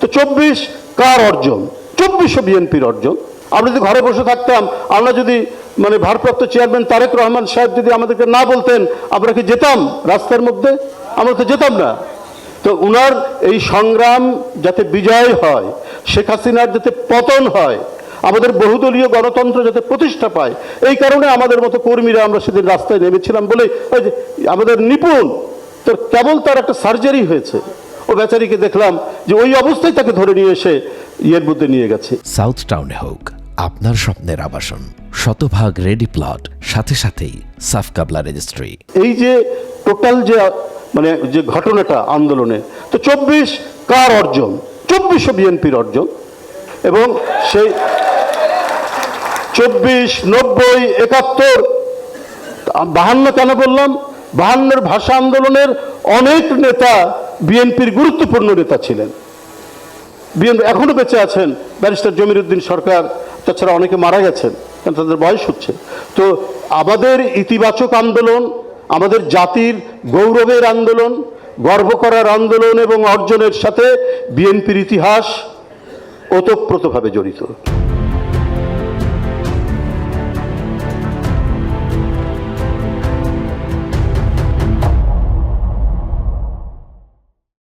তো 24 কার অর্জন? 24ও বিএনপির অর্জন। আমরা যদি ঘরে বসে থাকতাম, আমরা যদি মানে ভারপ্রাপ্ত চেয়ারম্যান তারেক রহমান সাহেব যদি আমাদেরকে না বলতেন, আমরা কি যেতাম রাস্তার মধ্যে? আমরা তো যেতাম না। তো উনার এই সংগ্রাম যাতে বিজয় হয়, শেখ হাসিনার যাতে পতন হয়, আমাদের বহুদলীয় গণতন্ত্র যাতে প্রতিষ্ঠা পায়, এই কারণে আমাদের মতো কর্মীরা আমরা সেদিন রাস্তায় নেমেছিলাম বলে ওই যে আমাদের নিপুণ তোর কেবল তার একটা সার্জারি হয়েছে, ও বেচারিকে দেখলাম যে ওই অবস্থায় তাকে ধরে নিয়ে এসে ইয়ের মধ্যে নিয়ে গেছে। সাউথ টাউনে হোক আপনার স্বপ্নের আবাসন, শতভাগ রেডি প্লট, সাথে সাথেই সাফ কাবলা রেজিস্ট্রি। এই যে টোটাল যে মানে যে ঘটনাটা আন্দোলনে, তো 24 কার অর্জন? 24ও বিএনপির অর্জন। এবং সেই 24, 90, 71, 52 কেন বললাম? 52 ভাষা আন্দোলনের অনেক নেতা বিএনপির গুরুত্বপূর্ণ নেতা ছিলেন, বিএনপি এখনো বেঁচে আছেন। ব্যারিস্টার জমির উদ্দিন সরকার, তাছাড়া অনেকে মারা গেছেন কারণ তাদের বয়স হচ্ছে। তো আমাদের ইতিবাচক আন্দোলন, আমাদের জাতির গৌরবের আন্দোলন, গর্ব করার আন্দোলন এবং অর্জনের সাথে বিএনপির ইতিহাস ওতপ্রোতভাবে জড়িত।